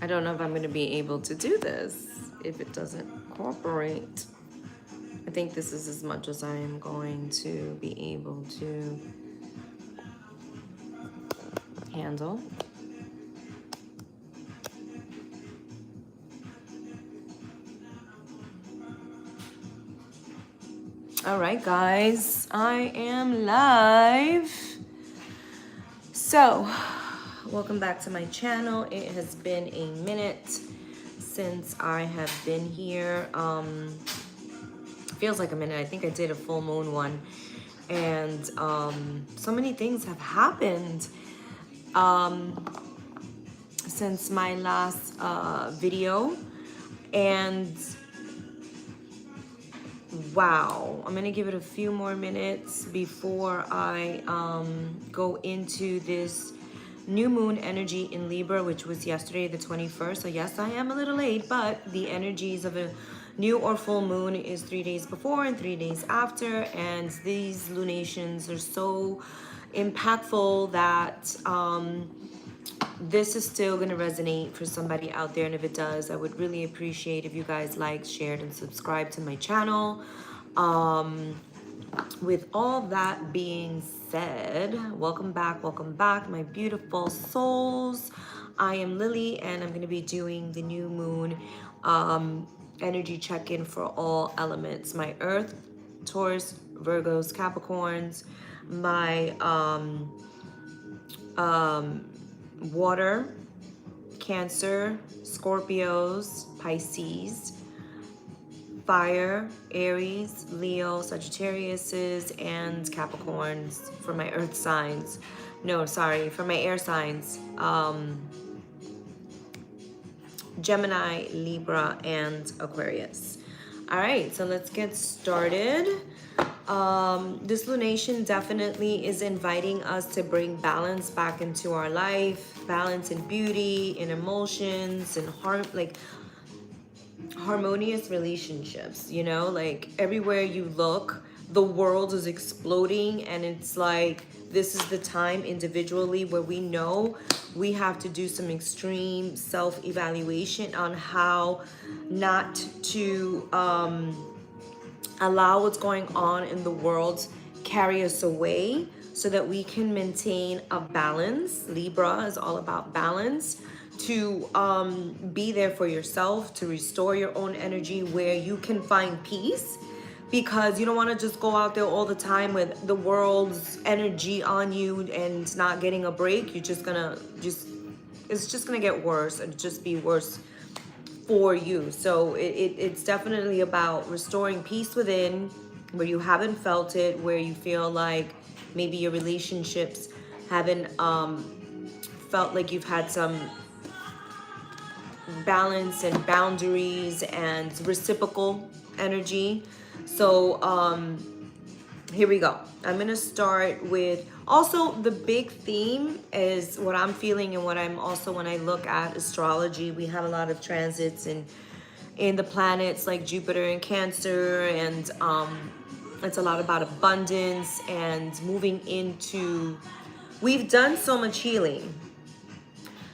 I don't know if I'm going to be able to do this if it doesn't cooperate. I think this is as much as I am going to be able to handle. All right, guys, I am live. So, welcome back to my channel. It has been a minute since I have been here. Feels like a minute. I think I did a full moon one, and so many things have happened since my last video, and wow, I'm gonna give it a few more minutes before I go into this new moon energy in Libra, which was yesterday, the 21st. So yes, I am a little late, but the energies of a new or full moon is 3 days before and 3 days after, and these lunations are so impactful that this is still going to resonate for somebody out there. And if it does, I would really appreciate if you guys liked, shared, and subscribed to my channel. With all that being said, welcome back, my beautiful souls. I am Lily, and I'm going to be doing the new moon energy check-in for all elements. My Earth, Taurus, Virgos, Capricorns, my water, Cancer, Scorpios, Pisces, fire, Aries, Leo, Sagittariuses, and Capricorns for my earth signs. No, sorry, for my air signs. Gemini, Libra, and Aquarius. All right, so let's get started. This lunation definitely is inviting us to bring balance back into our life, balance in beauty, in emotions, and harmonious relationships. You know, like everywhere you look, the world is exploding, and it's like this is the time individually where we know we have to do some extreme self-evaluation on how not to allow what's going on in the world carry us away, so that we can maintain a balance. Libra is all about balance, to be there for yourself, to restore your own energy where you can find peace, because you don't want to just go out there all the time with the world's energy on you and not getting a break. You're just gonna it's just gonna get worse and just be worse for you. So it's definitely about restoring peace within, where you haven't felt it, where you feel like maybe your relationships haven't felt like you've had some balance and boundaries and reciprocal energy. So here we go. I'm gonna start with, also the big theme is what I'm feeling, and what I'm also, when I look at astrology, we have a lot of transits in the planets like Jupiter and Cancer, and it's a lot about abundance and moving into, we've done so much healing.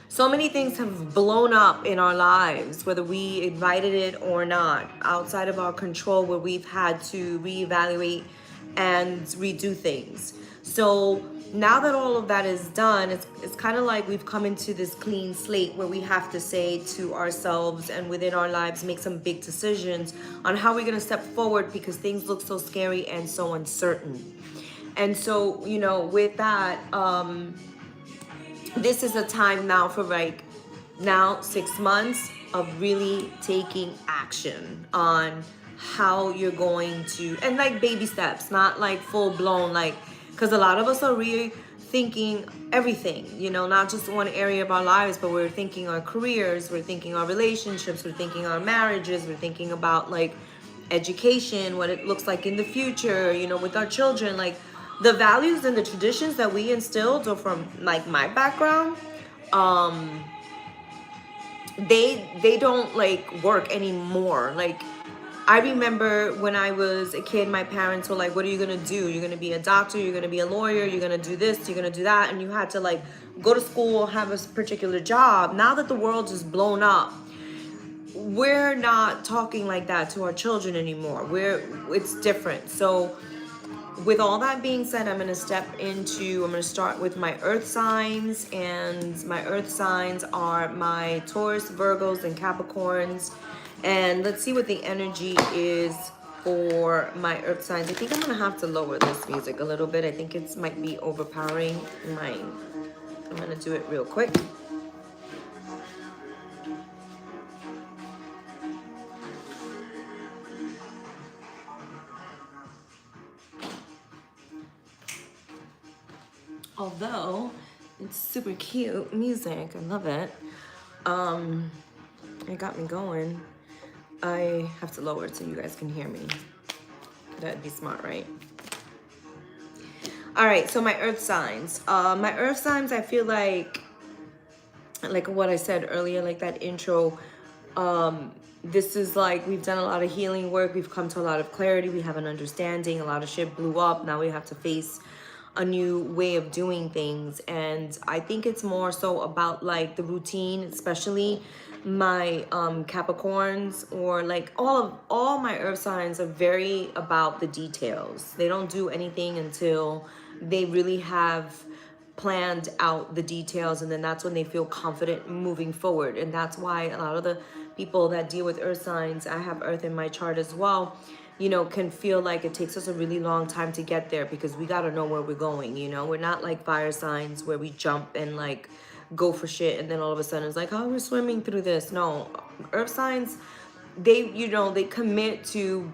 So many things have blown up in our lives, whether we invited it or not, outside of our control, where we've had to reevaluate and redo things. So now that all of that is done, it's kind of like we've come into this clean slate where we have to say to ourselves and within our lives, make some big decisions on how we're going to step forward, because things look so scary and so uncertain. And so, you know, with that, this is a time now for like now 6 months of really taking action on how you're going to, and like baby steps, not like full blown, like, because a lot of us are rethinking everything, you know, not just one area of our lives, but we're thinking our careers, we're thinking our relationships, we're thinking our marriages, we're thinking about like education, what it looks like in the future, you know, with our children. Like the values and the traditions that we instilled are from like my background, they don't like work anymore. Like I remember when I was a kid, my parents were like, what are you gonna do? You're gonna be a doctor, you're gonna be a lawyer, you're gonna do this, you're gonna do that. And you had to like go to school, have a particular job. Now that the world is blown up, we're not talking like that to our children anymore. It's different. So with all that being said, I'm going to start with my earth signs, and my earth signs are my Taurus, Virgos, and Capricorns. And let's see what the energy is for my earth signs. I think I'm going to have to lower this music a little bit. I think it might be overpowering mine. I'm going to do it real quick. Although it's super cute music, I love it. It got me going. I have to lower it so you guys can hear me. That'd be smart, right? All right, so my earth signs. My earth signs, I feel like what I said earlier, like that intro, this is like we've done a lot of healing work. We've come to a lot of clarity. We have an understanding. A lot of shit blew up. Now we have to face a new way of doing things. And I think it's more so about like the routine, especially my Capricorns, or like all my earth signs are very about the details. They don't do anything until they really have planned out the details, and then that's when they feel confident moving forward. And that's why a lot of the people that deal with earth signs, I have earth in my chart as well, you know, can feel like it takes us a really long time to get there, because we got to know where we're going. You know, we're not like fire signs where we jump and like go for shit and then all of a sudden it's like, oh, we're swimming through this. No, earth signs, they commit to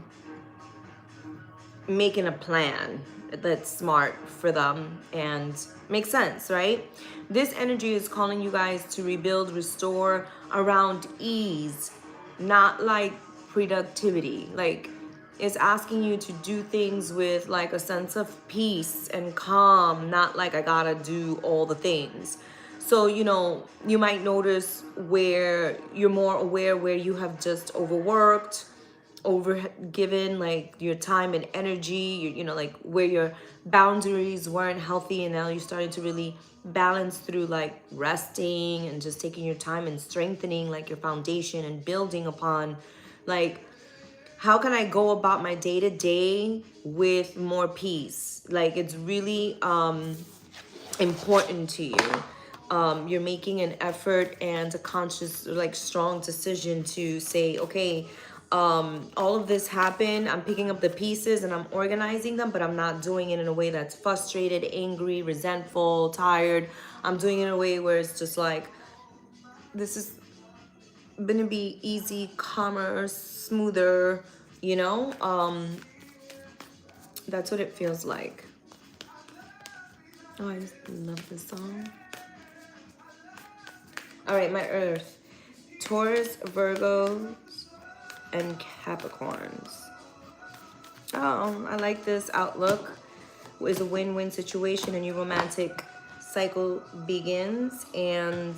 making a plan that's smart for them and makes sense, right? This energy is calling you guys to rebuild, restore around ease, not like productivity. Like, it's asking you to do things with like a sense of peace and calm, not like I gotta do all the things. So, you know, you might notice where you're more aware where you have just overworked, overgiven like your time and energy, you know, like where your boundaries weren't healthy, and now you're starting to really balance through like resting and just taking your time and strengthening like your foundation and building upon like, how can I go about my day-to-day with more peace? Like, it's really important to you. You're making an effort and a conscious, like, strong decision to say, okay, all of this happened. I'm picking up the pieces and I'm organizing them, but I'm not doing it in a way that's frustrated, angry, resentful, tired. I'm doing it in a way where it's just like, this is gonna be easy, calmer, smoother, you know. That's what it feels like. Oh, I just love this song. All right, my earth, Taurus, Virgos, and Capricorns. Oh, I like this outlook. It's a win-win situation, a new romantic cycle begins, and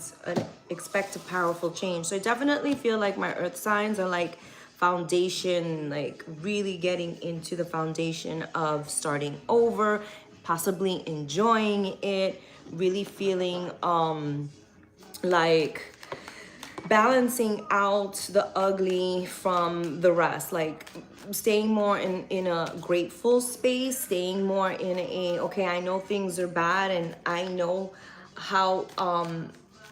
expect a powerful change. So I definitely feel like my earth signs are like foundation, like really getting into the foundation of starting over, possibly enjoying it, really feeling like balancing out the ugly from the rest, like staying more in a grateful space, staying more in a, okay, I know things are bad and I know how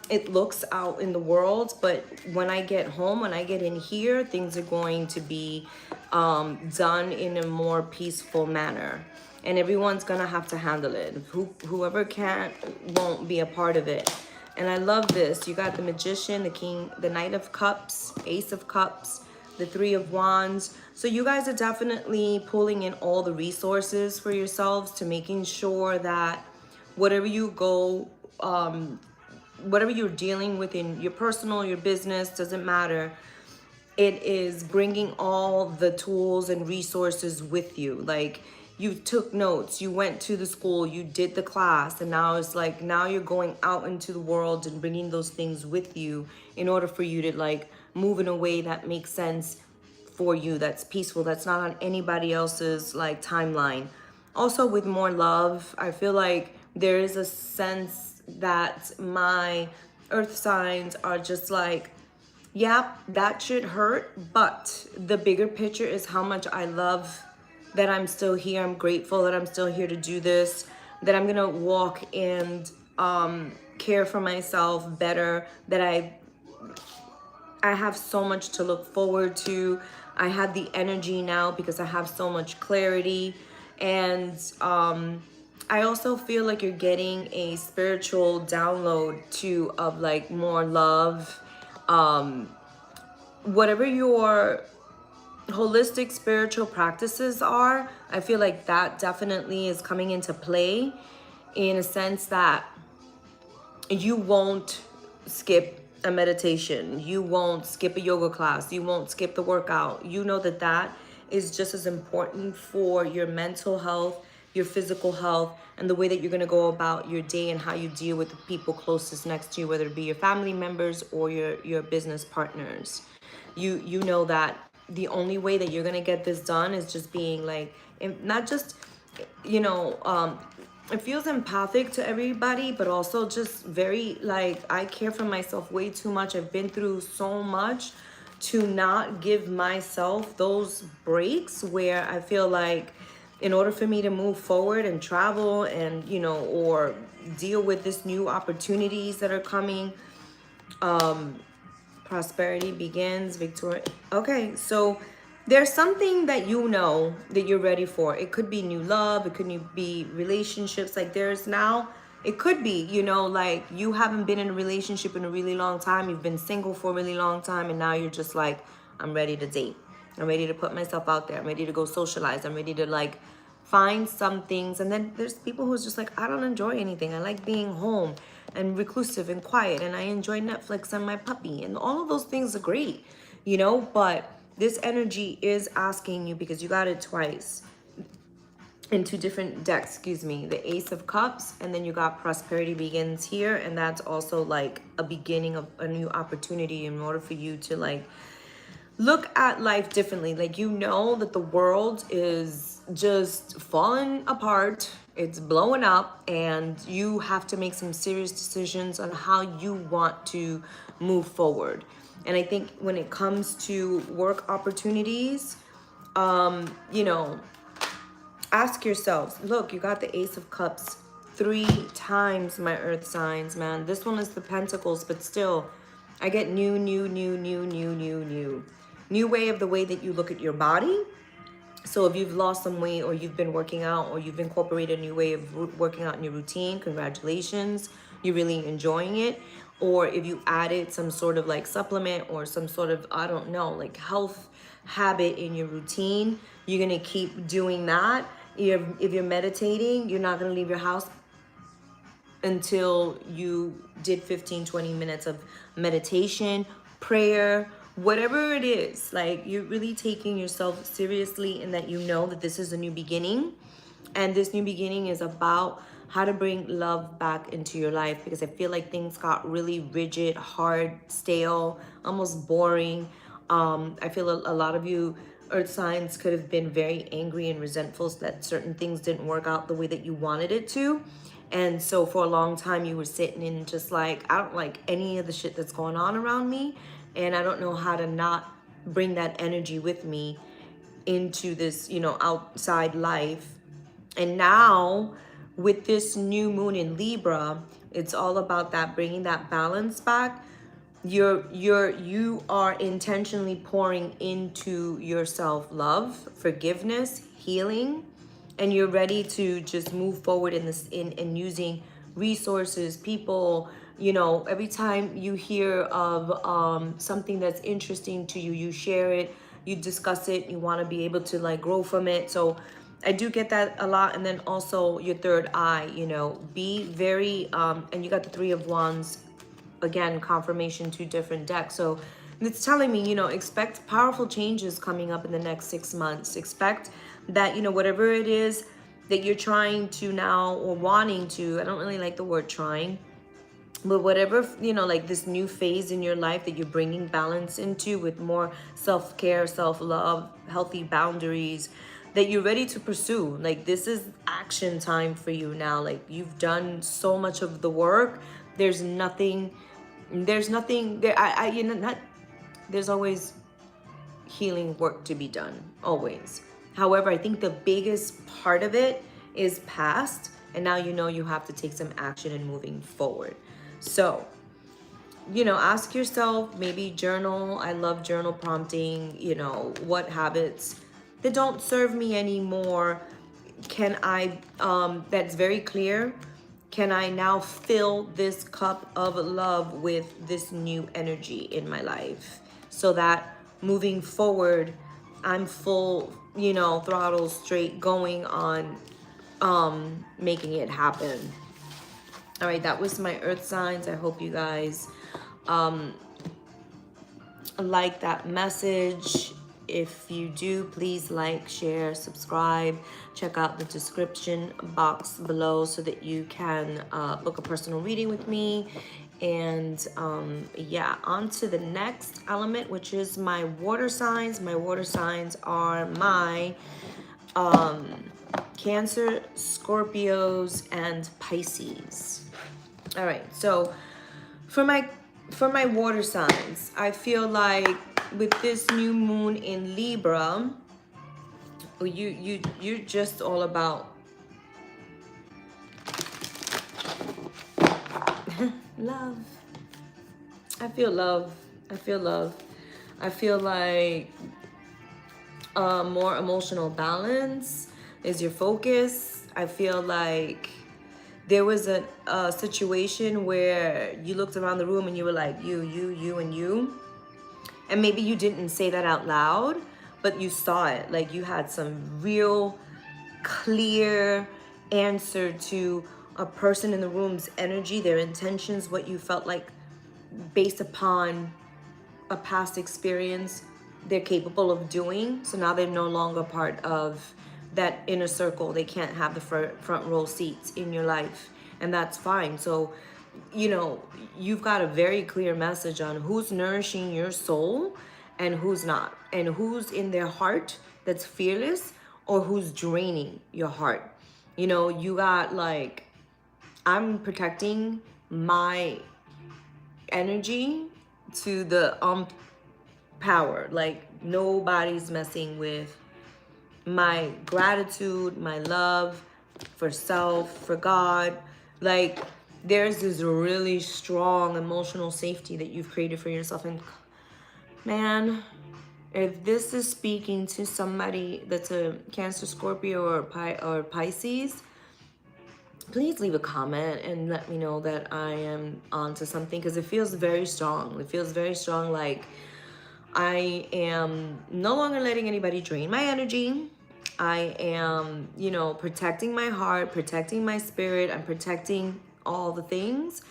it looks out in the world, but when I get home, when I get in here, things are going to be done in a more peaceful manner, and everyone's gonna have to handle it. Whoever can't won't be a part of it. And I love this. You got the Magician, the King, the Knight of Cups, Ace of Cups, the Three of Wands. So you guys are definitely pulling in all the resources for yourselves to making sure that whatever you go, whatever you're dealing with in your personal, your business, doesn't matter. It is bringing all the tools and resources with you. Like, you took notes, you went to the school, you did the class, and now it's like, now you're going out into the world and bringing those things with you in order for you to like move in a way that makes sense for you, that's peaceful, that's not on anybody else's like timeline. Also with more love, I feel like there is a sense that my earth signs are just like, yeah, that should hurt, but the bigger picture is how much I love that I'm still here. I'm grateful that I'm still here to do this, that I'm gonna walk and care for myself better, that I have so much to look forward to. I have the energy now because I have so much clarity. And I also feel like you're getting a spiritual download too of like more love. Whatever your holistic spiritual practices are, I feel like that definitely is coming into play, in a sense that you won't skip a meditation, you won't skip a yoga class, you won't skip the workout. You know that that is just as important for your mental health, your physical health, and the way that you're going to go about your day and how you deal with the people closest next to you, whether it be your family members or your business partners. You know that the only way that you're going to get this done is just being like, not just, you know, it feels empathic to everybody, but also just very like, I care for myself way too much. I've been through so much to not give myself those breaks where I feel like in order for me to move forward and travel and, you know, or deal with this new opportunities that are coming, prosperity begins, victory. Okay, so there's something that you know that you're ready for. It could be new love, it could be relationships. Like there's now, it could be, you know, like you haven't been in a relationship in a really long time. You've been single for a really long time, and now you're just like, I'm ready to date. I'm ready to put myself out there. I'm ready to go socialize. I'm ready to like find some things. And then there's people who's just like, I don't enjoy anything. I like being home and reclusive and quiet, and I enjoy Netflix and my puppy, and all of those things are great, you know, but this energy is asking you, because you got it twice in two different decks, excuse me, the Ace of Cups, and then you got prosperity begins here, and that's also like a beginning of a new opportunity in order for you to like look at life differently. Like, you know that the world is just falling apart, it's blowing up, and you have to make some serious decisions on how you want to move forward. And I think when it comes to work opportunities, you know, ask yourselves, look, you got the Ace of Cups 3 times, my earth signs, man. This one is the Pentacles, but still, I get new way of the way that you look at your body. So if you've lost some weight, or you've been working out, or you've incorporated a new way of working out in your routine, congratulations, you're really enjoying it. Or if you added some sort of like supplement or some sort of, I don't know, like health habit in your routine, you're gonna keep doing that. If you're meditating, you're not gonna leave your house until you did 15-20 minutes of meditation, prayer, whatever it is. Like, you're really taking yourself seriously, in that you know that this is a new beginning, and this new beginning is about how to bring love back into your life, because I feel like things got really rigid, hard, stale, almost boring. I feel a lot of you earth signs could have been very angry and resentful that certain things didn't work out the way that you wanted it to. And so for a long time you were sitting in just like, I don't like any of the shit that's going on around me, and I don't know how to not bring that energy with me into this, you know, outside life. And now with this new moon in Libra, it's all about that, bringing that balance back. You are intentionally pouring into yourself love, forgiveness, healing, and you're ready to just move forward in this, in using resources, people. You know, every time you hear of something that's interesting to you, you share it, you discuss it, you want to be able to like grow from it. So I do get that a lot. And then also your third eye, you know, be very and you got the Three of Wands, again, confirmation, 2 different decks. So it's telling me, you know, expect powerful changes coming up in the next 6 months. Expect that, you know, whatever it is that you're trying to now, or wanting to, I don't really like the word trying, But whatever, you know, like this new phase in your life that you're bringing balance into with more self-care, self-love, healthy boundaries that you're ready to pursue. Like this is action time for you now. Like you've done so much of the work. There's nothing there. You know, not, there's always healing work to be done, always. However, I think the biggest part of it is past, and now you know you have to take some action and moving forward. So, you know, ask yourself, maybe journal. I love journal prompting, you know, what habits that don't serve me anymore can I, that's very clear. Can I now fill this cup of love with this new energy in my life so that moving forward, I'm full, you know, throttle straight going on, making it happen. All right, that was my earth signs. I hope you guys like that message. If you do, please like, share, subscribe. Check out the description box below so that you can book a personal reading with me. And yeah, on to the next element, which is my water signs. My water signs are my Cancer, Scorpios, and Pisces. All right, so for my water signs, I feel like with this new moon in Libra, you're just all about love. I feel love. I feel love. I feel like more emotional balance is your focus. I feel like there was a situation where you looked around the room and you were like, you, and you. And maybe you didn't say that out loud, but you saw it. Like you had some real clear answer to a person in the room's energy, their intentions, what you felt like based upon a past experience they're capable of doing. So now they're no longer part of that inner circle. They can't have the front row seats in your life, and that's fine. So, you know, you've got a very clear message on who's nourishing your soul and who's not, and who's in their heart that's fearless or who's draining your heart. You know, you got like, I'm protecting my energy to the power. Like nobody's messing with my gratitude, my love for self, for God. Like there's this really strong emotional safety that you've created for yourself. And man, if this is speaking to somebody that's a Cancer, Scorpio, or Pisces, please leave a comment and let me know that I am onto something, because it feels very strong. It feels very strong, like I am no longer letting anybody drain my energy. I am, you know, protecting my heart, protecting my spirit. I'm protecting all the things.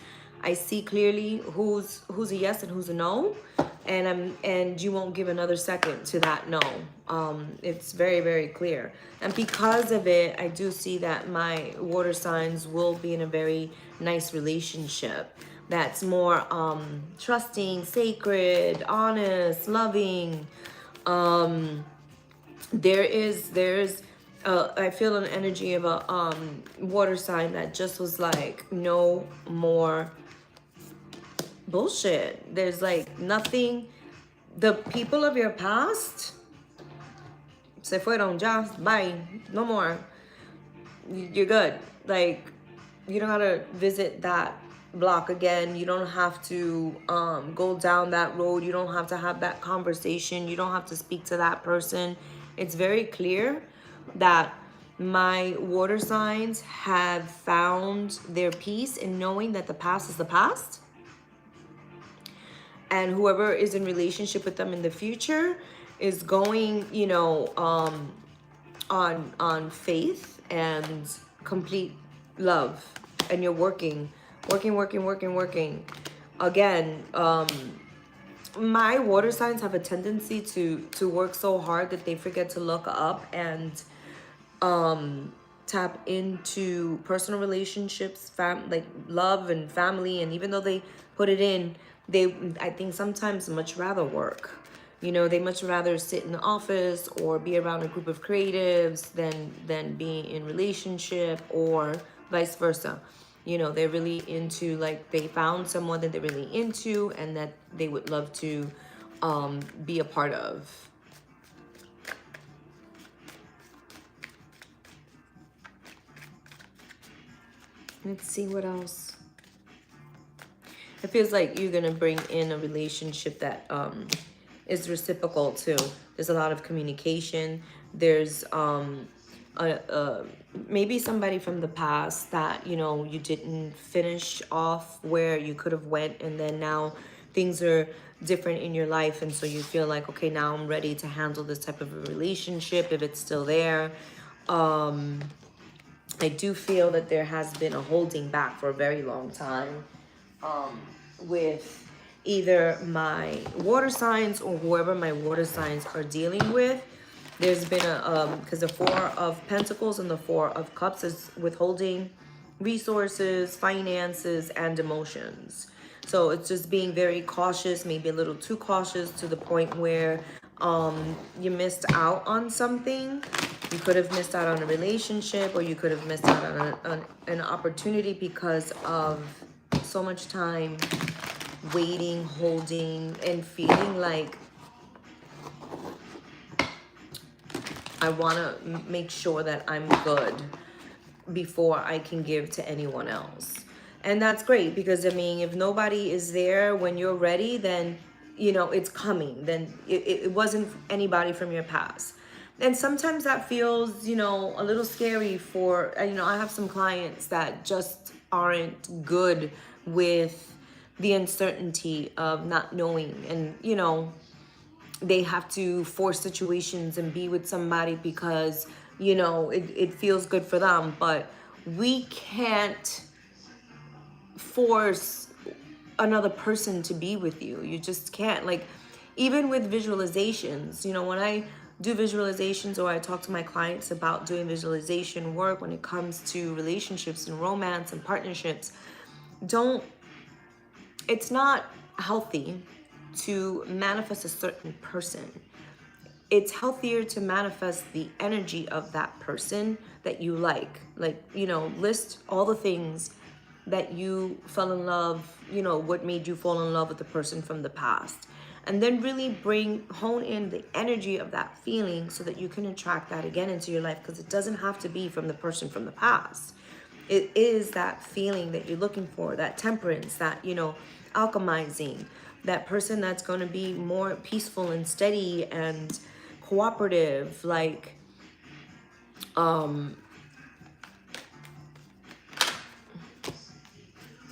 I see clearly who's a yes and who's a no, and you won't give another second to that no. It's very, very clear. And because of it, I do see that my water signs will be in a very nice relationship that's more trusting, sacred, honest, loving. There's I feel an energy of a water sign that just was like, no more bullshit. There's like nothing. The people of your past se fueron ya, bye, no more. You're good. Like you don't gotta visit that block again. You don't have to go down that road. You don't have to have that conversation. You don't have to speak to that person. It's very clear that my water signs have found their peace in knowing that the past is the past, and whoever is in relationship with them in the future is going, you know, on faith and complete love. And you're working again. My water signs have a tendency to work so hard that they forget to look up and tap into personal relationships, like love and family. And even though they put it in, I think sometimes much rather work. You know, they much rather sit in the office or be around a group of creatives than be in relationship, or vice versa. You know, they're really into, like, they found someone that they're really into and that they would love to be a part of. Let's see what else. It feels like you're gonna bring in a relationship that is reciprocal too. There's a lot of communication. There's maybe somebody from the past that, you know, you didn't finish off where you could have went, and then now things are different in your life, and so you feel like, okay, now I'm ready to handle this type of a relationship if it's still there. I do feel that there has been a holding back for a very long time with either my water signs or whoever my water signs are dealing with. There's been because the Four of Pentacles and the Four of Cups is withholding resources, finances, and emotions. So it's just being very cautious, maybe a little too cautious, to the point where you missed out on something. You could have missed out on a relationship, or you could have missed out on an opportunity because of so much time waiting, holding, and feeling like I want to make sure that I'm good before I can give to anyone else. And that's great, because I mean, if nobody is there when you're ready, then, you know, it's coming. Then it wasn't anybody from your past. And sometimes that feels, you know, a little scary for, you know, I have some clients that just aren't good with the uncertainty of not knowing. And, you know, they have to force situations and be with somebody because, you know, it feels good for them. But we can't force another person to be with you. You just can't. Like, even with visualizations, you know, when I do visualizations, or I talk to my clients about doing visualization work when it comes to relationships and romance and partnerships, it's not healthy to manifest a certain person. It's healthier to manifest the energy of that person that you like. Like, you know, list all the things that you fell in love, you know, what made you fall in love with the person from the past. And then really hone in the energy of that feeling so that you can attract that again into your life, because it doesn't have to be from the person from the past. It is that feeling that you're looking for, that temperance, that, you know, alchemizing, that person that's going to be more peaceful and steady and cooperative, like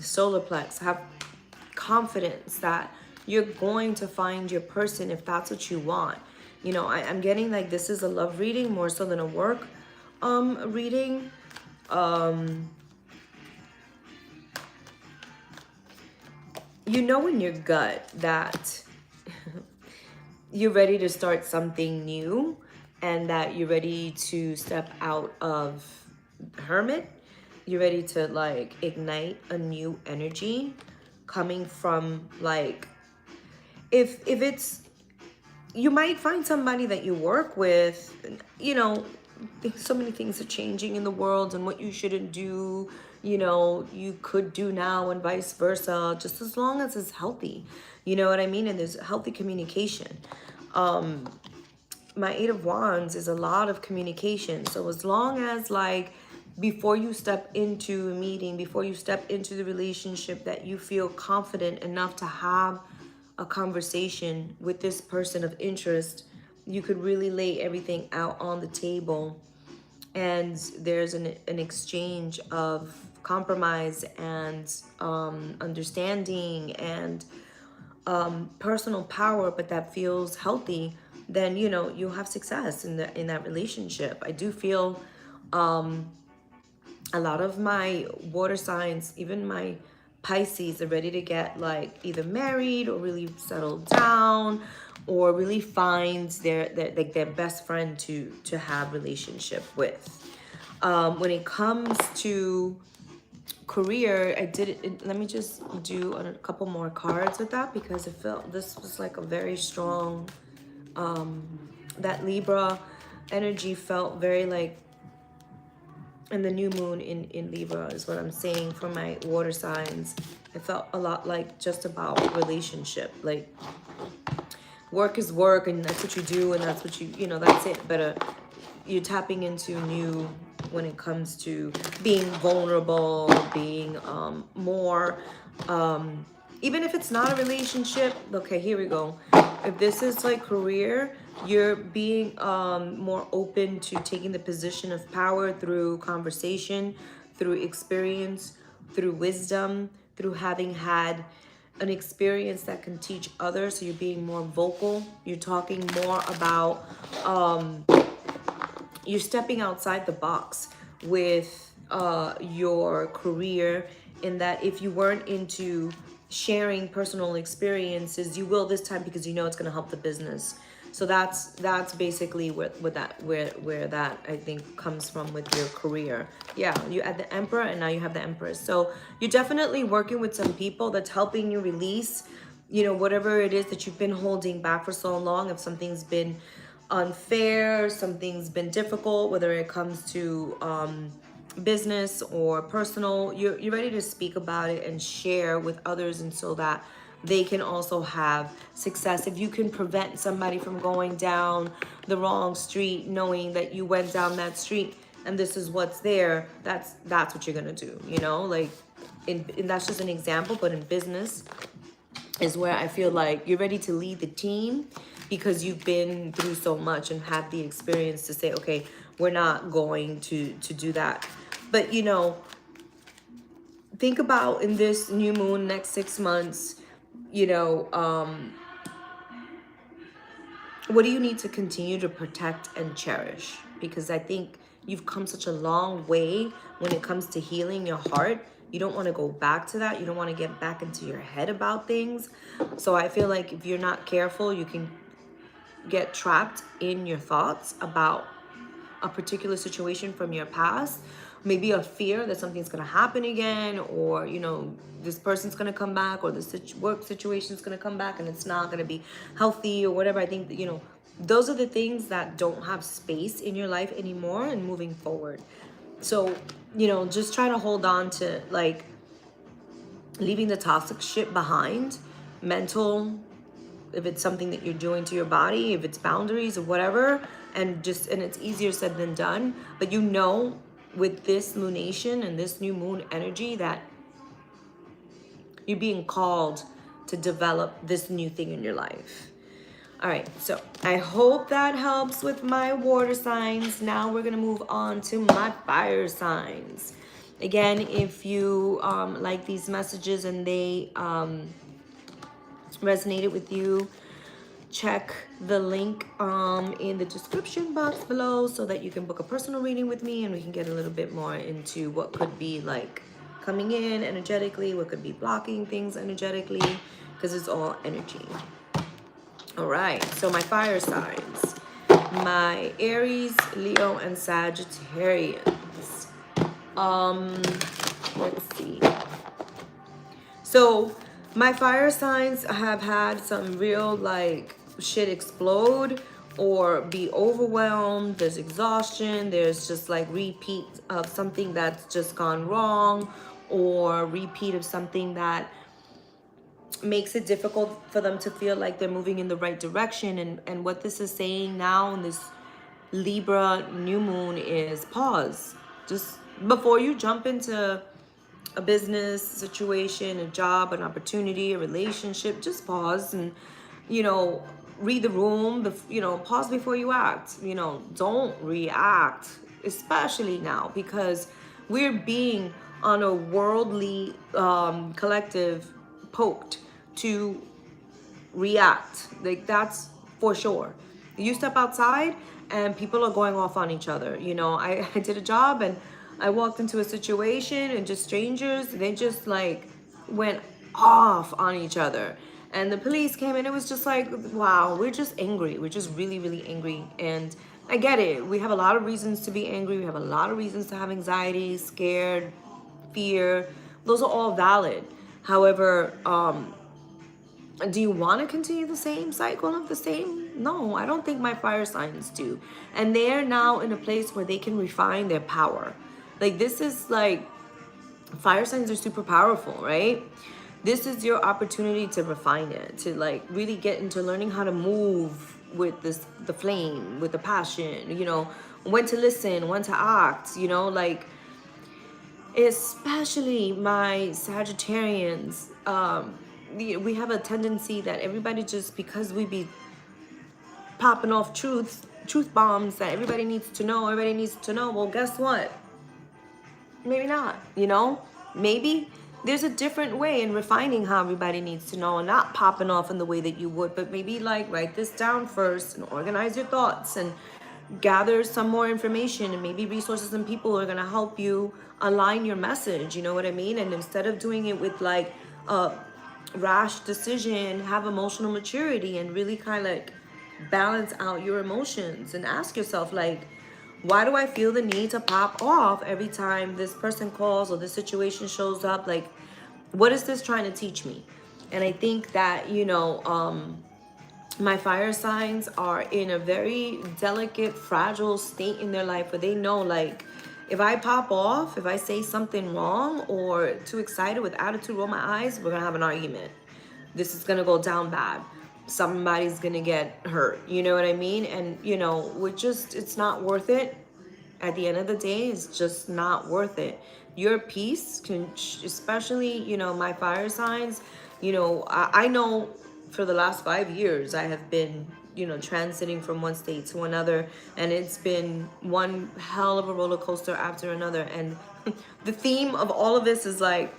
solar plex. Have confidence that you're going to find your person if that's what you want. You know, I'm getting like this is a love reading more so than a work reading. You know in your gut that you're ready to start something new, and that you're ready to step out of hermit. You're ready to, like, ignite a new energy coming from, like, if it's, you might find somebody that you work with, you know, so many things are changing in the world, and what you shouldn't do, you know, you could do now, and vice versa, just as long as it's healthy. You know what I mean? And there's healthy communication. My Eight of Wands is a lot of communication. So as long as, like, before you step into a meeting, before you step into the relationship, that you feel confident enough to have a conversation with this person of interest, you could really lay everything out on the table, and there's an exchange of compromise and understanding and personal power, but that feels healthy. Then, you know, you'll have success in that relationship. I do feel a lot of my water signs, even my Pisces, are ready to get, like, either married or really settle down, or really find their best friend to have relationship with. When it comes to career, I did it. Let me just do a couple more cards with that, because it felt this was like a very strong, that Libra energy felt very like, and the new moon in Libra is what I'm saying for my water signs. It felt a lot like just about relationship, like work is work and that's what you do and that's what you know, that's it. But you're tapping into new when it comes to being vulnerable, being more, even if it's not a relationship. Okay, here we go. If this is like career, you're being more open to taking the position of power through conversation, through experience, through wisdom, through having had an experience that can teach others. So you're being more vocal. You're talking more about, you're stepping outside the box with your career, in that if you weren't into sharing personal experiences, you will this time, because you know it's going to help the business. So that's basically where that I think comes from with your career. Yeah, you had the Emperor and now you have the Empress. So you're definitely working with some people that's helping you release, you know, whatever it is that you've been holding back for so long. If something's been unfair, something's been difficult, whether it comes to business or personal, you're ready to speak about it and share with others, and so that they can also have success. If you can prevent somebody from going down the wrong street, knowing that you went down that street and this is what's there, that's what you're gonna do, you know, like and that's just an example. But in business is where I feel like you're ready to lead the team, because you've been through so much and had the experience to say, okay, we're not going to do that. But you know, think about in this new moon next 6 months, you know, what do you need to continue to protect and cherish? Because I think you've come such a long way when it comes to healing your heart. You don't want to go back to that. You don't want to get back into your head about things. So I feel like if you're not careful, you can get trapped in your thoughts about a particular situation from your past. Maybe a fear that something's going to happen again, or, you know, this person's going to come back, or this work situation is going to come back and it's not going to be healthy or whatever. I think that, you know, those are the things that don't have space in your life anymore and moving forward. So, you know, just try to hold on to like leaving the toxic shit behind, mental, if it's something that you're doing to your body, if it's boundaries or whatever, and it's easier said than done. But you know, with this lunation and this new moon energy, that you're being called to develop this new thing in your life. All right, so I hope that helps with my water signs. Now we're gonna move on to my fire signs. Again, if you like these messages and they resonated with you, check the link in the description box below so that you can book a personal reading with me, and we can get a little bit more into what could be like coming in energetically, what could be blocking things energetically, because it's all energy. All right, so my fire signs, my Aries, Leo, and Sagittarius. Let's see. So my fire signs have had some real like shit explode or be overwhelmed. There's exhaustion. There's just like repeat of something that's just gone wrong, or repeat of something that makes it difficult for them to feel like they're moving in the right direction. And what this is saying now in this Libra new moon is pause. Just before you jump into a business situation, a job, an opportunity, a relationship, just pause and, you know, read the room, you know, pause before you act. You know, don't react, especially now, because we're being on a worldly collective poked to react. Like, that's for sure. You step outside and people are going off on each other. You know, I did a job and I walked into a situation and just strangers, they just like went off on each other. And the police came in. It was just like, wow, we're just angry. We're just really, really angry. And I get it. We have a lot of reasons to be angry. We have a lot of reasons to have anxiety, scared, fear. Those are all valid. However, do you want to continue the same cycle of the same? No, I don't think my fire signs do. And they're now in a place where they can refine their power. Like, this is like, fire signs are super powerful, right? This is your opportunity to refine it, to like really get into learning how to move with the flame, with the passion, you know, when to listen, when to act, you know, like, especially my Sagittarians. We have a tendency that everybody, just because we be popping off truth bombs that everybody needs to know, well, guess what? Maybe not, you know? Maybe there's a different way in refining how everybody needs to know, and not popping off in the way that you would, but maybe like write this down first and organize your thoughts and gather some more information, and maybe resources and people are going to help you align your message, you know what I mean? And instead of doing it with like a rash decision, have emotional maturity and really kind of like balance out your emotions and ask yourself, like, why do I feel the need to pop off every time this person calls or this situation shows up? Like, what is this trying to teach me? And I think that, you know, my fire signs are in a very delicate, fragile state in their life where they know, like, if I pop off, if I say something wrong or too excited with attitude, roll my eyes, we're gonna have an argument. This is gonna go down bad. Somebody's gonna get hurt, you know what I mean? And, you know, it's not worth it. At the end of the day, it's just not worth it. Your peace can, especially, you know, my fire signs, you know, I know for the last 5 years I have been, you know, transiting from one state to another, and it's been one hell of a roller coaster after another. And the theme of all of this is like,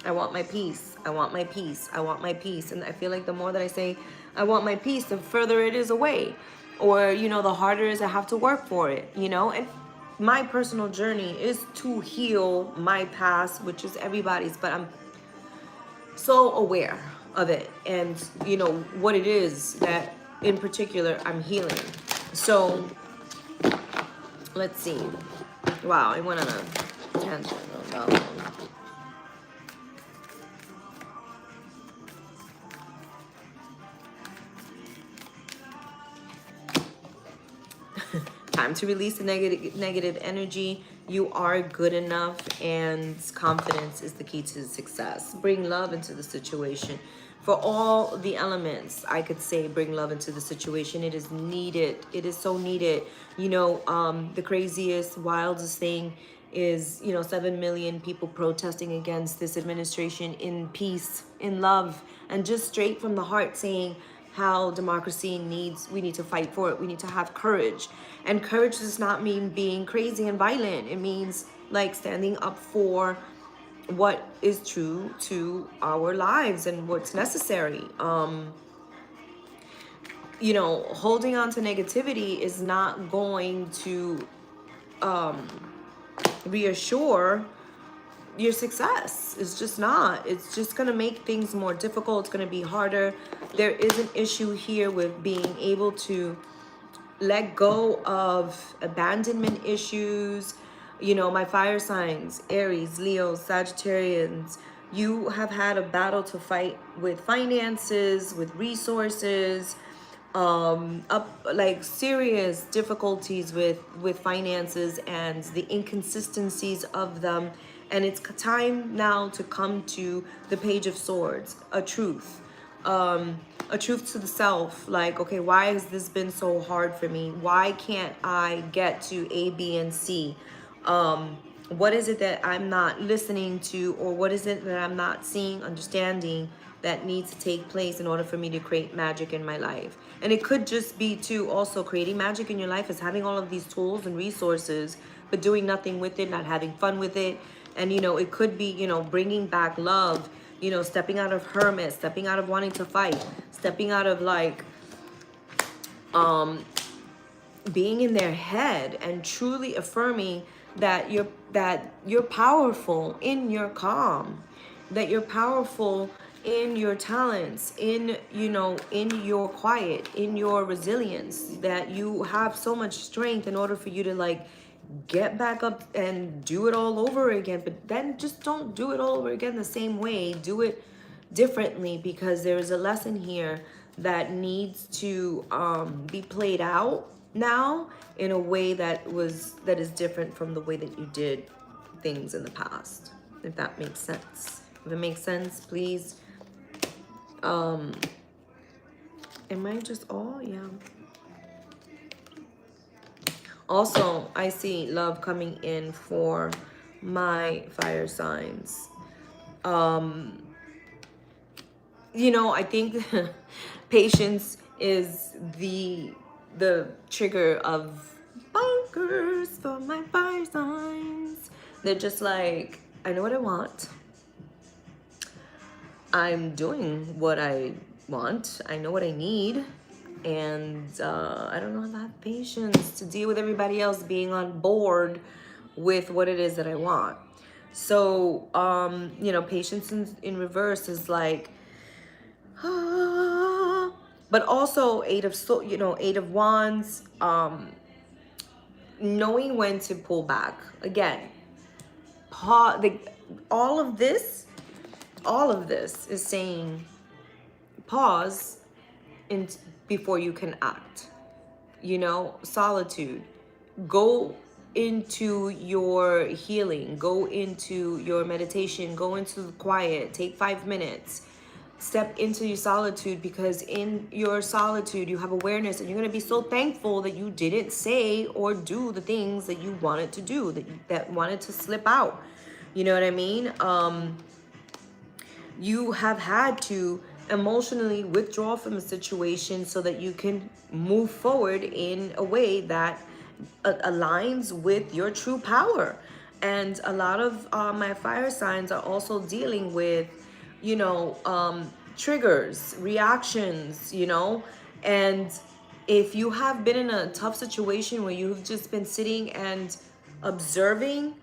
I want my peace. I want my peace. I want my peace. And I feel like the more that I say, I want my peace, the further it is away. Or, you know, the harder it is I have to work for it, you know? And my personal journey is to heal my past, which is everybody's, but I'm so aware of it. And, you know, what it is that in particular I'm healing. So, let's see. Wow, I went on a tangent. Oh, no. Time to release the negative energy. You are good enough, and confidence is the key to success. Bring love into the situation. For all the elements, I could say bring love into the situation. It is needed. It is so needed. You know, the craziest, wildest thing is, you know, 7 million people protesting against this administration in peace, in love, and just straight from the heart saying how democracy we need to fight for it. We need to have courage. And courage does not mean being crazy and violent. It means like standing up for what is true to our lives and what's necessary. You know, holding on to negativity is not going to reassure your success. It's just not. It's just going to make things more difficult. It's going to be harder. There is an issue here with being able to let go of abandonment issues. You know, my fire signs, Aries, Leo, Sagittarians, you have had a battle to fight with finances, with resources, like serious difficulties with finances and the inconsistencies of them. And it's time now to come to the Page of Swords, a truth to the self. Like, okay, why has this been so hard for me? Why can't I get to A, B, and C? What is it that I'm not listening to, or what is it that I'm not seeing, understanding that needs to take place in order for me to create magic in my life? And it could just be to also creating magic in your life is having all of these tools and resources, but doing nothing with it, not having fun with it. And, you know, it could be, you know, bringing back love, you know, stepping out of hermit, stepping out of wanting to fight, stepping out of like, being in their head and truly affirming that you're powerful in your calm, that you're powerful in your talents, in, you know, in your quiet, in your resilience, that you have so much strength in order for you to like get back up and do it all over again. But then just don't do it all over again the same way. Do it differently, because there is a lesson here that needs to be played out now in a way that is different from the way that you did things in the past, if that makes sense. If it makes sense, please. Am I just, oh yeah. Also, I see love coming in for my fire signs. You know, I think patience is the trigger of bonkers for my fire signs. They're just like, I know what I want. I'm doing what I want. I know what I need. And I don't know how to have patience to deal with everybody else being on board with what it is that I want. So, you know, patience in reverse is like, but also Eight of Wands, knowing when to pull back. Again, pause. All of this is saying pause before you can act. You know, solitude. Go into your healing. Go into your meditation. Go into the quiet. Take 5 minutes. Step into your solitude, because in your solitude you have awareness, and you're going to be so thankful that you didn't say or do the things that you wanted to do, that wanted to slip out. You know what I mean? You have had to emotionally withdraw from a situation so that you can move forward in a way that aligns with your true power. And a lot of my fire signs are also dealing with, you know, triggers, reactions, you know. And if you have been in a tough situation where you've just been sitting and observing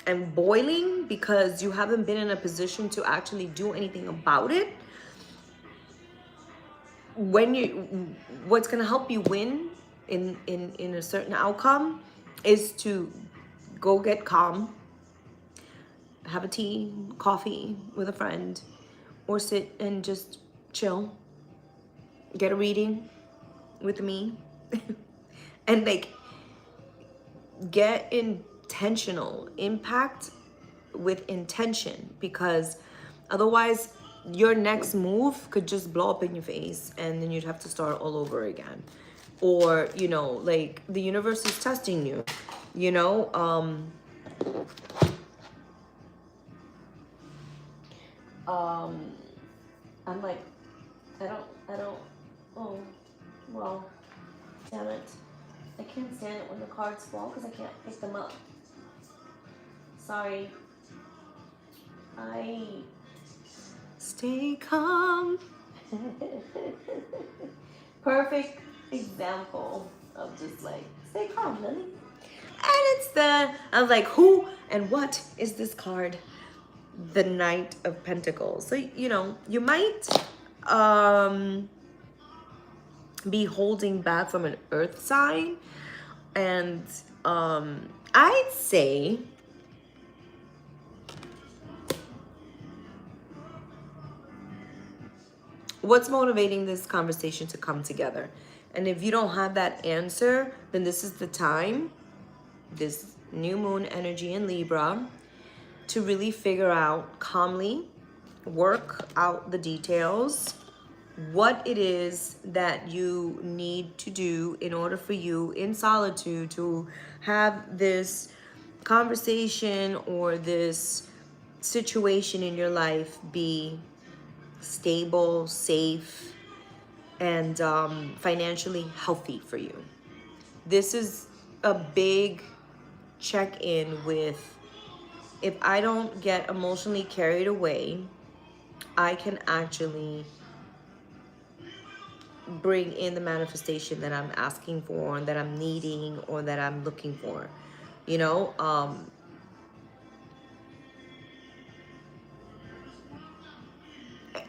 and boiling because you haven't been in a position to actually do anything about it, what's going to help you win in a certain outcome is to go get calm, have a tea, coffee with a friend, or sit and just chill, get a reading with me, and like get intentional, impact with intention, because otherwise your next move could just blow up in your face and then you'd have to start all over again. Or, you know, like the universe is testing you, you know. I'm like, I don't, oh, well, damn it. I can't stand it when the cards fall because I can't pick them up. Sorry. Stay calm. Perfect example of just like, stay calm, Lily. And I was like, who and what is this card? The Knight of Pentacles. So, you know, you might be holding back from an earth sign. And I'd say what's motivating this conversation to come together? And if you don't have that answer, then this is the time, this new moon energy in Libra, to really figure out calmly, work out the details, what it is that you need to do in order for you in solitude to have this conversation or this situation in your life be stable, safe, and financially healthy for you. This is a big check-in with, if I don't get emotionally carried away, I can actually bring in the manifestation that I'm asking for, that I'm needing, or that I'm looking for. You know,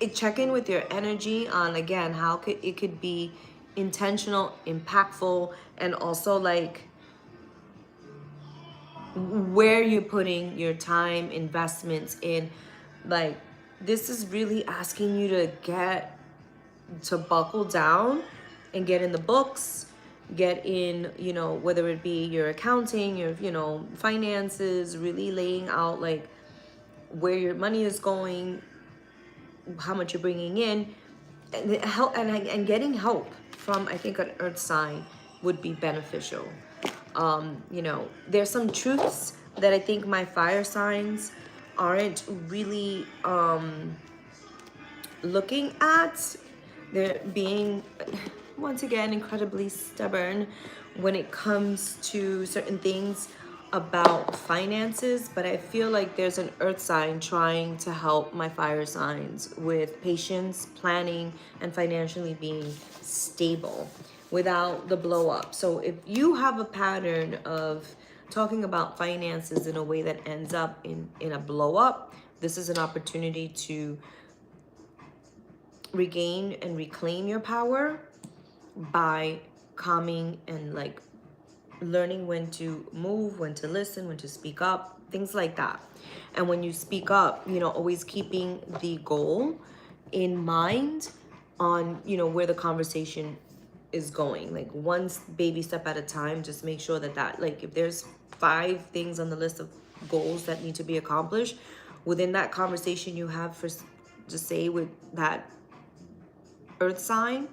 check in with your energy on, again, how it could be intentional, impactful, and also like where you're putting your time, investments in. Like, this is really asking you to buckle down and get in the books, get in, you know, whether it be your accounting, your, you know, finances, really laying out like where your money is going, how much you're bringing in, and help, and getting help from, I think, an earth sign would be beneficial. You know, there's some truths that I think my fire signs aren't really looking at. They're being, once again, incredibly stubborn when it comes to certain things about finances, but I feel like there's an earth sign trying to help my fire signs with patience, planning, and financially being stable without the blow up. So if you have a pattern of talking about finances in a way that ends up in a blow up, this is an opportunity to regain and reclaim your power by calming and like learning when to move, when to listen, when to speak up, things like that. And when you speak up, you know, always keeping the goal in mind on, you know, where the conversation is going. Like, one baby step at a time. Just make sure that like, if there's 5 things on the list of goals that need to be accomplished within that conversation you have, for just say with that earth sign,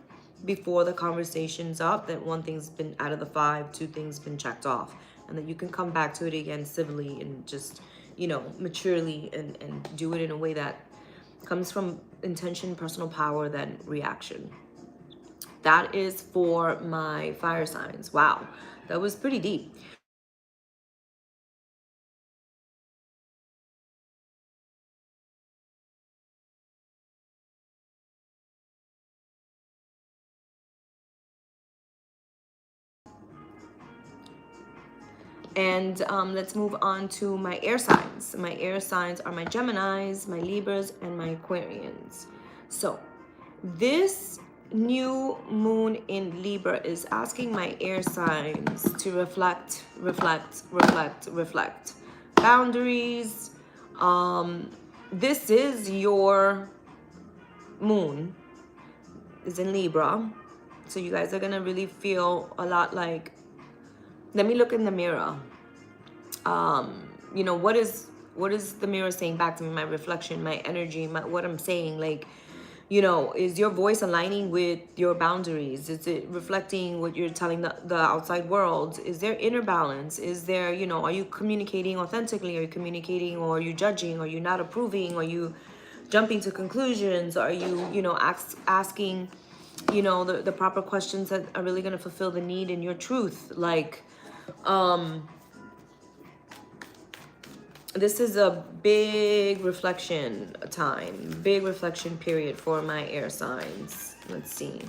before the conversation's up, that one thing's been out of the 5, 2 things been checked off, and that you can come back to it again civilly and just, you know, maturely, and do it in a way that comes from intention, personal power, than reaction. That is for my fire signs. Wow, that was pretty deep. And let's move on to my air signs. My air signs are my Geminis, my Libras, and my Aquarians. So this new moon in Libra is asking my air signs to reflect, reflect, reflect, reflect. Boundaries. This is your moon is in Libra. So you guys are going to really feel a lot like, let me look in the mirror. You know, what is the mirror saying back to me? My reflection, my energy, what I'm saying. Like, you know, is your voice aligning with your boundaries? Is it reflecting what you're telling the outside world? Is there inner balance? Is there, you know, are you communicating authentically? Are you communicating, or are you judging? Are you not approving? Are you jumping to conclusions? Are you, you know, asking, you know, the proper questions that are really going to fulfill the need in your truth? Like, this is a big reflection time, big reflection period for my air signs. Let's see.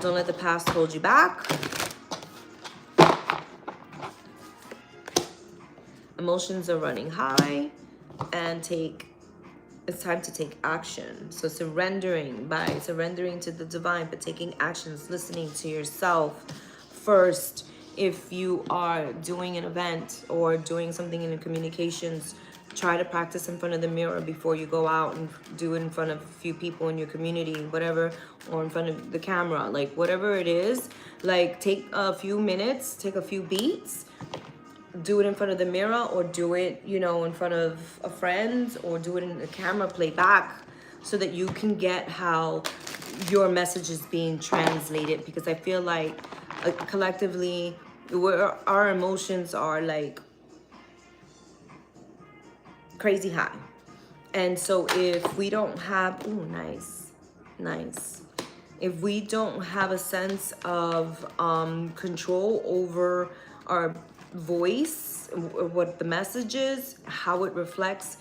Don't let the past hold you back. Emotions are running high, and it's time to take action. So surrendering to the divine, but taking actions, listening to yourself first. If you are doing an event or doing something in the communications, try to practice in front of the mirror before you go out and do it in front of a few people in your community, whatever, or in front of the camera, like whatever it is. Like, take a few minutes, take a few beats, do it in front of the mirror, or do it, you know, in front of a friend, or do it in the camera, play back, so that you can get how your message is being translated. Because I feel like collectively, our emotions are like crazy high. And so if we don't have, ooh, nice. If we don't have a sense of control over our voice, what the message is, how it reflects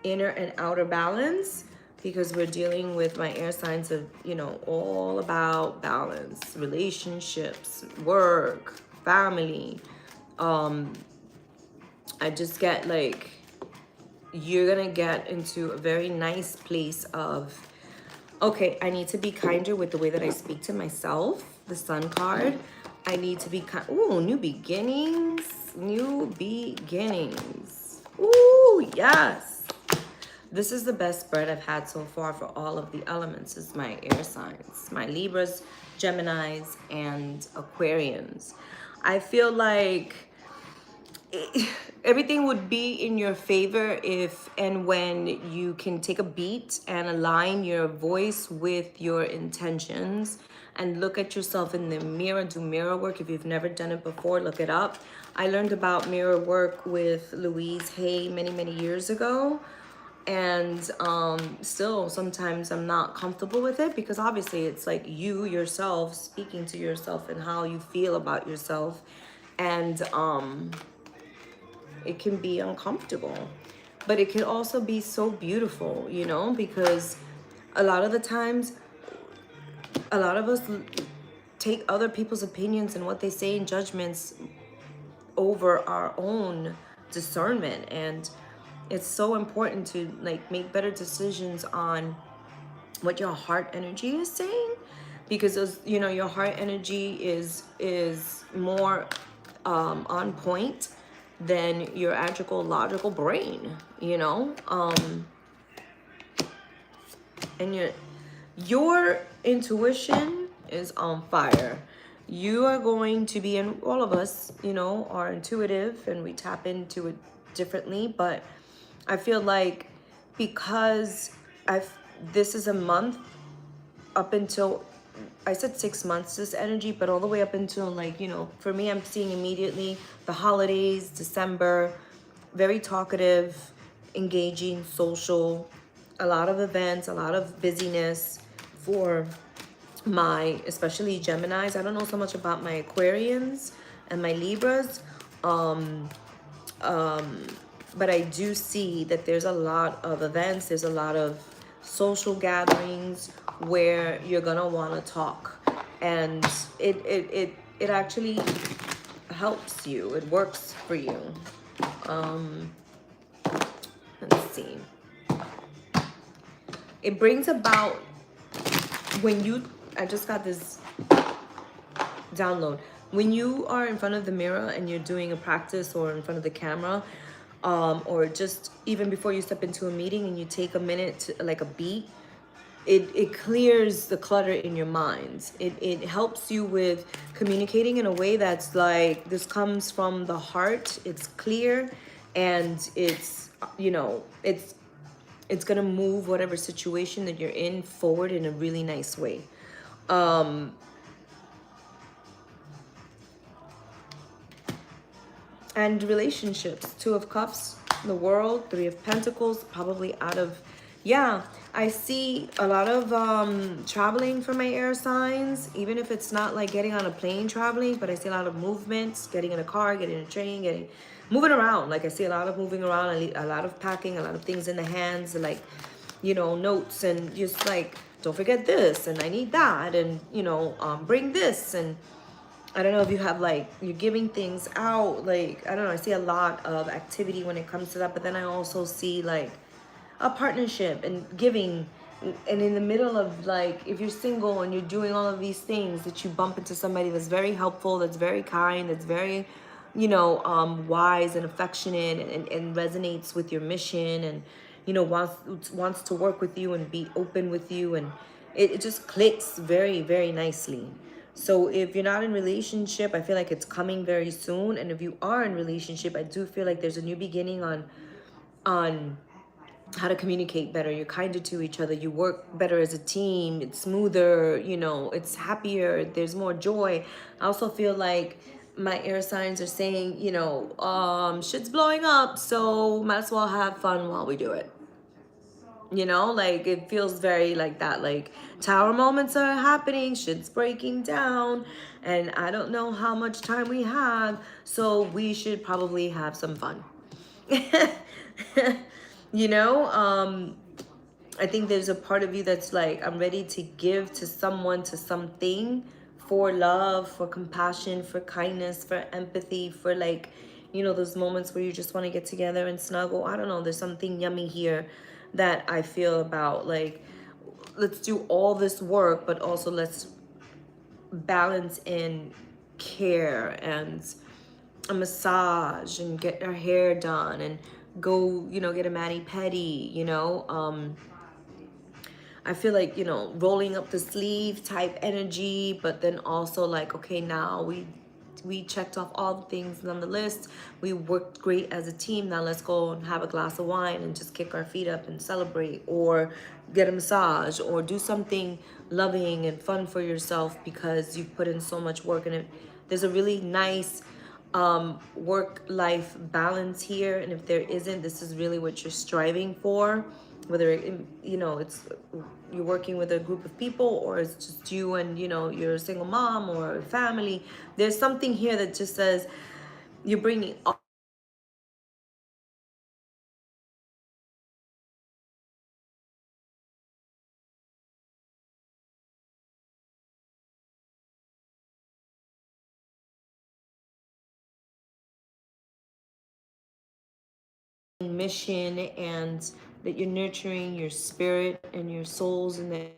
inner and outer balance, because we're dealing with my air signs of, you know, all about balance, relationships, work, family, I just get like, you're gonna get into a very nice place of, okay, I need to be kinder with the way that I speak to myself. The Sun card. I need to be kind. Ooh, new beginnings. New beginnings. Ooh, yes. This is the best spread I've had so far for all of the elements. Is my air signs, my Libras, Geminis, and Aquarians. I feel like everything would be in your favor if and when you can take a beat and align your voice with your intentions and look at yourself in the mirror. Do mirror work. If you've never done it before, look it up. I learned about mirror work with Louise Hay many years ago, and still sometimes I'm not comfortable with it, because obviously it's like you yourself speaking to yourself and how you feel about yourself, and it can be uncomfortable, but it can also be so beautiful, you know, because a lot of the times, a lot of us take other people's opinions and what they say and judgments over our own discernment. And it's so important to like make better decisions on what your heart energy is saying, because you know, your heart energy is more on point than your logical brain, you know. And your intuition is on fire. You are going to be, and all of us, you know, are intuitive and we tap into it differently, but I feel like because this is a month up until, I said 6 months, this energy, but all the way up until, like, you know, for me, I'm seeing immediately the holidays, December, very talkative, engaging, social, a lot of events, a lot of busyness for my, especially Geminis. I don't know so much about my Aquarians and my Libras, but I do see that there's a lot of events, there's a lot of social gatherings where you're gonna want to talk, and it actually helps you, it works for you. Let's see, it brings about, when you, I just got this download, when you are in front of the mirror and you're doing a practice or in front of the camera, or just even before you step into a meeting and you take a minute to, like a beat, it clears the clutter in your mind. It helps you with communicating in a way that's like, this comes from the heart, it's clear, and it's, you know, it's gonna move whatever situation that you're in forward in a really nice way. And relationships, 2 of Cups, the World, 3 of Pentacles, probably out of, yeah, I see a lot of traveling for my air signs, even if it's not like getting on a plane traveling, but I see a lot of movements, getting in a car, getting in a train, moving around. Like I see a lot of moving around, a lot of packing, a lot of things in the hands, like, you know, notes, and just like, don't forget this, and I need that, and, you know, bring this, and I don't know if you have, like, you're giving things out, like, I don't know, I see a lot of activity when it comes to that, but then I also see, like, a partnership and giving, and in the middle of, like, if you're single and you're doing all of these things, that you bump into somebody that's very helpful, that's very kind, that's very, you know, wise and affectionate, and resonates with your mission, and, you know, wants to work with you and be open with you, and it just clicks very nicely. So if you're not in relationship, I feel like it's coming very soon. And if you are in relationship, I do feel like there's a new beginning on how to communicate better. You're kinder to each other. You work better as a team. It's smoother, you know, it's happier. There's more joy. I also feel like my air signs are saying, you know, shit's blowing up, so might as well have fun while we do it. You know, like, it feels very like that, like, tower moments are happening, shit's breaking down, and I don't know how much time we have, so we should probably have some fun. You know, I think there's a part of you that's like, I'm ready to give to someone, to something, for love, for compassion, for kindness, for empathy, for, like, you know, those moments where you just want to get together and snuggle. I don't know, there's something yummy here that I feel about, like, let's do all this work, but also let's balance in care and a massage and get our hair done and go, you know, get a mani-pedi, you know. I feel like, you know, rolling up the sleeve type energy, but then also like, okay, now we checked off all the things on the list. We worked great as a team. Now let's go and have a glass of wine and just kick our feet up and celebrate, or get a massage, or do something loving and fun for yourself because you've put in so much work in it. There's a really nice work-life balance here, and if there isn't, this is really what you're striving for, whether you know, it's you're working with a group of people, or it's just you and, you know, you're a single mom or a family. There's something here that just says you're bringing all mission, and that you're nurturing your spirit and your souls, and that